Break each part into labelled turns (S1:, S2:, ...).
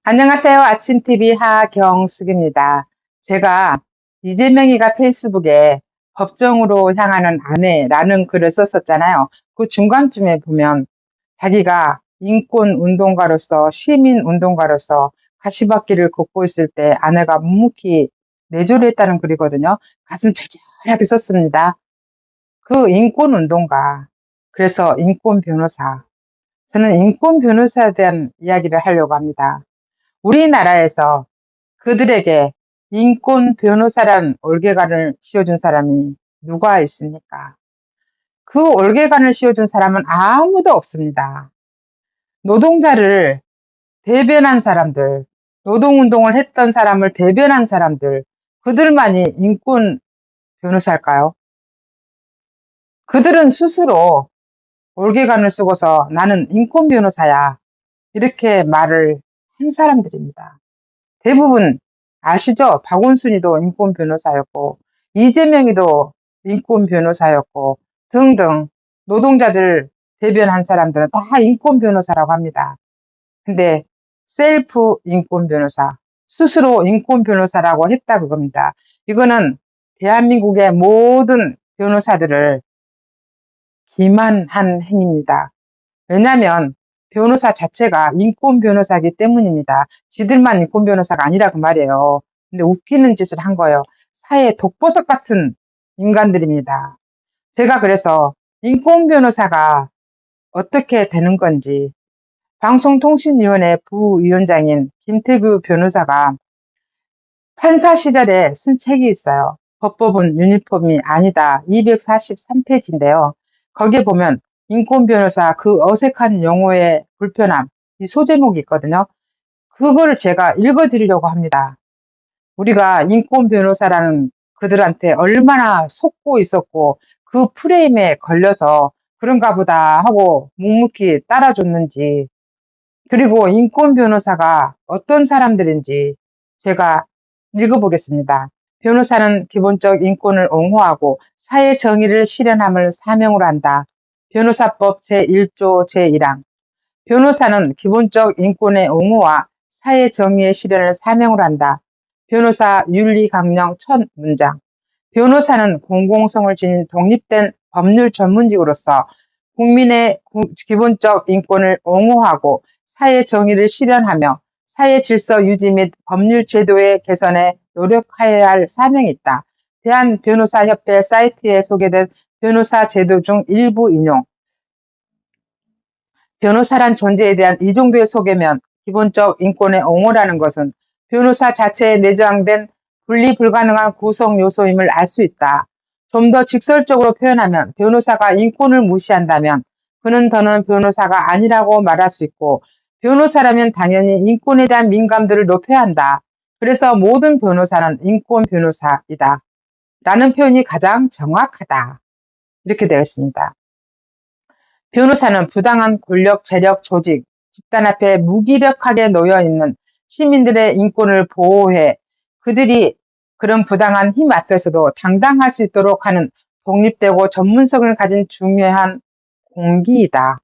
S1: 안녕하세요. 아침TV 하경숙입니다. 제가 이재명이가 페이스북에 법정으로 향하는 아내라는 글을 썼었잖아요. 그 중간쯤에 보면 자기가 인권운동가로서 시민운동가로서 가시밭길을 걷고 있을 때 아내가 묵묵히 내조를 했다는 글이거든요. 가슴 철철하게 썼습니다. 그 인권운동가, 그래서 인권변호사. 저는 인권변호사에 대한 이야기를 하려고 합니다. 우리나라에서 그들에게 인권 변호사라는 올개관을 씌워준 사람이 누가 있습니까? 그 올개관을 씌워준 사람은 아무도 없습니다. 노동자를 대변한 사람들, 노동운동을 했던 사람을 대변한 사람들, 그들만이 인권 변호사일까요? 그들은 스스로 올개관을 쓰고서 나는 인권 변호사야, 이렇게 말을 한 사람들입니다. 대부분 아시죠? 박원순이도 인권 변호사였고 이재명이도 인권 변호사였고 등등 노동자들 대변한 사람들은 다 인권 변호사라고 합니다. 근데 셀프 인권 변호사, 스스로 인권 변호사라고 했다 그겁니다. 이거는 대한민국의 모든 변호사들을 기만한 행위입니다. 왜냐하면 변호사 자체가 인권 변호사이기 때문입니다. 지들만 인권 변호사가 아니라 그 말이에요. 근데 웃기는 짓을 한 거예요. 사회 독보석 같은 인간들입니다. 제가 그래서 인권 변호사가 어떻게 되는 건지 방송통신위원회 부위원장인 김태규 변호사가 판사 시절에 쓴 책이 있어요. 법법은 유니폼이 아니다. 243페이지인데요. 거기에 보면 인권 변호사 그 어색한 용어의 불편함, 이 소제목이 있거든요. 그거를 제가 읽어드리려고 합니다. 우리가 인권 변호사라는 그들한테 얼마나 속고 있었고 그 프레임에 걸려서 그런가 보다 하고 묵묵히 따라줬는지, 그리고 인권 변호사가 어떤 사람들인지 제가 읽어보겠습니다. 변호사는 기본적 인권을 옹호하고 사회 정의를 실현함을 사명으로 한다. 변호사법 제1조 제1항. 변호사는 기본적 인권의 옹호와 사회 정의의 실현을 사명으로 한다. 변호사 윤리강령 첫 문장. 변호사는 공공성을 지닌 독립된 법률 전문직으로서 국민의 기본적 인권을 옹호하고 사회 정의를 실현하며 사회 질서 유지 및 법률 제도의 개선에 노력하여야 할 사명이 있다. 대한변호사협회 사이트에 소개된 변호사 제도 중 일부 인용. 변호사란 존재에 대한 이 정도의 소개면 기본적 인권의 옹호라는 것은 변호사 자체에 내장된 분리 불가능한 구성 요소임을 알 수 있다. 좀 더 직설적으로 표현하면 변호사가 인권을 무시한다면 그는 더는 변호사가 아니라고 말할 수 있고, 변호사라면 당연히 인권에 대한 민감도를 높여야 한다. 그래서 모든 변호사는 인권 변호사이다. 라는 표현이 가장 정확하다. 이렇게 되어 있습니다. 변호사는 부당한 권력, 재력, 조직, 집단 앞에 무기력하게 놓여있는 시민들의 인권을 보호해 그들이 그런 부당한 힘 앞에서도 당당할 수 있도록 하는 독립되고 전문성을 가진 중요한 공기이다.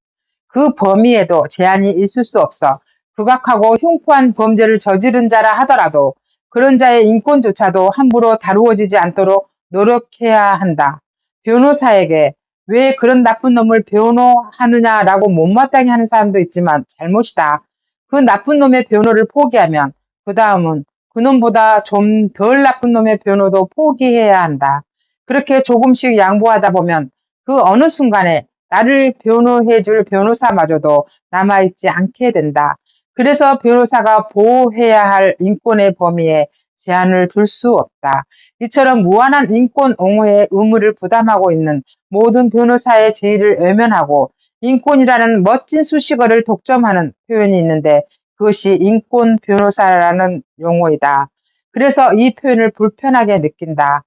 S1: 그 범위에도 제한이 있을 수 없어 극악하고 흉포한 범죄를 저지른 자라 하더라도 그런 자의 인권조차도 함부로 다루어지지 않도록 노력해야 한다. 변호사에게 왜 그런 나쁜 놈을 변호하느냐라고 못마땅해 하는 사람도 있지만 잘못이다. 그 나쁜 놈의 변호를 포기하면 그 다음은 그놈보다 좀 덜 나쁜 놈의 변호도 포기해야 한다. 그렇게 조금씩 양보하다 보면 그 어느 순간에 나를 변호해줄 변호사마저도 남아있지 않게 된다. 그래서 변호사가 보호해야 할 인권의 범위에 제한을 둘 수 없다. 이처럼 무한한 인권 옹호의 의무를 부담하고 있는 모든 변호사의 지위를 외면하고 인권이라는 멋진 수식어를 독점하는 표현이 있는데 그것이 인권 변호사라는 용어이다. 그래서 이 표현을 불편하게 느낀다.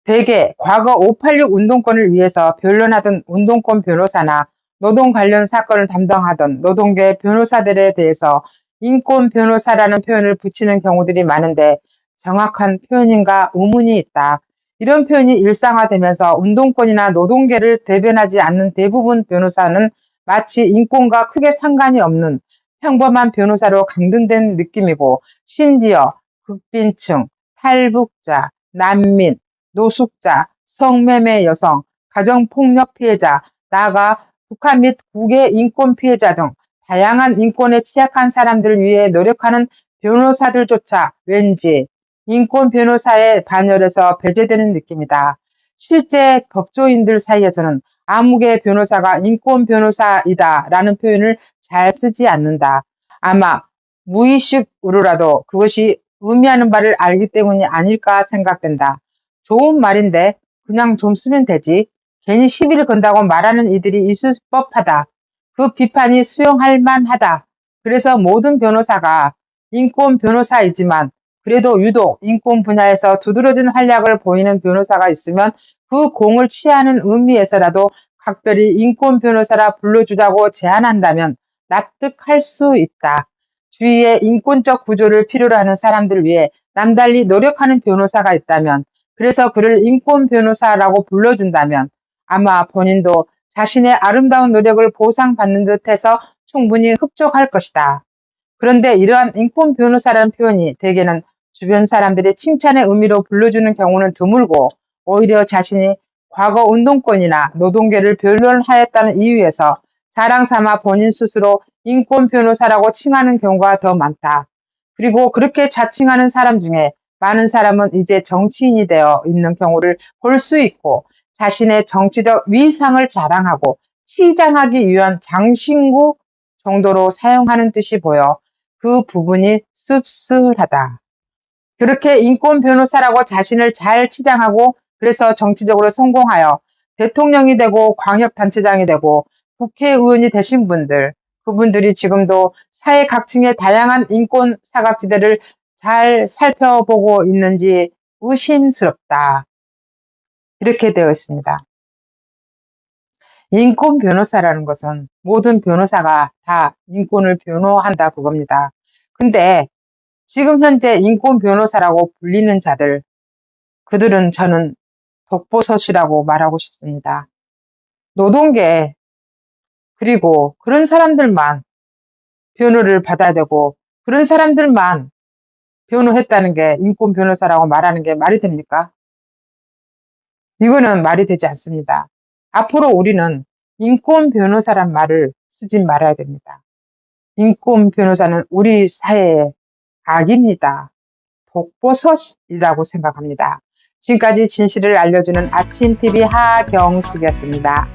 S1: 대개 과거 586 운동권을 위해서 변론하던 운동권 변호사나 노동 관련 사건을 담당하던 노동계 변호사들에 대해서 인권 변호사라는 표현을 붙이는 경우들이 많은데 정확한 표현인가 의문이 있다. 이런 표현이 일상화되면서 운동권이나 노동계를 대변하지 않는 대부분 변호사는 마치 인권과 크게 상관이 없는 평범한 변호사로 강등된 느낌이고 심지어 극빈층, 탈북자, 난민, 노숙자, 성매매 여성, 가정폭력 피해자, 나아가 북한 및 국외 인권 피해자 등 다양한 인권에 취약한 사람들을 위해 노력하는 변호사들조차 왠지 인권 변호사의 반열에서 배제되는 느낌이다. 실제 법조인들 사이에서는 아무개 변호사가 인권 변호사이다 라는 표현을 잘 쓰지 않는다. 아마 무의식으로라도 그것이 의미하는 바를 알기 때문이 아닐까 생각된다. 좋은 말인데 그냥 좀 쓰면 되지. 괜히 시비를 건다고 말하는 이들이 있을 법하다. 그 비판이 수용할 만하다. 그래서 모든 변호사가 인권 변호사이지만 그래도 유독 인권 분야에서 두드러진 활약을 보이는 변호사가 있으면 그 공을 취하는 의미에서라도 각별히 인권 변호사라 불러주자고 제안한다면 납득할 수 있다. 주위에 인권적 구조를 필요로 하는 사람들을 위해 남달리 노력하는 변호사가 있다면, 그래서 그를 인권 변호사라고 불러준다면 아마 본인도 자신의 아름다운 노력을 보상받는 듯해서 충분히 흡족할 것이다. 그런데 이러한 인권 변호사라는 표현이 대개는 주변 사람들의 칭찬의 의미로 불러주는 경우는 드물고, 오히려 자신이 과거 운동권이나 노동계를 변론하였다는 이유에서 자랑 삼아 본인 스스로 인권 변호사라고 칭하는 경우가 더 많다. 그리고 그렇게 자칭하는 사람 중에 많은 사람은 이제 정치인이 되어 있는 경우를 볼 수 있고, 자신의 정치적 위상을 자랑하고 치장하기 위한 장신구 정도로 사용하는 뜻이 보여 그 부분이 씁쓸하다. 그렇게 인권 변호사라고 자신을 잘 치장하고 그래서 정치적으로 성공하여 대통령이 되고 광역단체장이 되고 국회의원이 되신 분들, 그분들이 지금도 사회 각층의 다양한 인권 사각지대를 잘 살펴보고 있는지 의심스럽다. 이렇게 되어 있습니다. 인권 변호사라는 것은 모든 변호사가 다 인권을 변호한다 그겁니다. 근데 지금 현재 인권 변호사라고 불리는 자들, 그들은 저는 독보섯이라고 말하고 싶습니다. 노동계, 그리고 그런 사람들만 변호를 받아야 되고 그런 사람들만 변호했다는 게 인권 변호사라고 말하는 게 말이 됩니까? 이거는 말이 되지 않습니다. 앞으로 우리는 인권 변호사란 말을 쓰지 말아야 됩니다. 인권 변호사는 우리 사회의 악입니다. 독보섯이라고 생각합니다. 지금까지 진실을 알려주는 아침TV 하경숙이었습니다.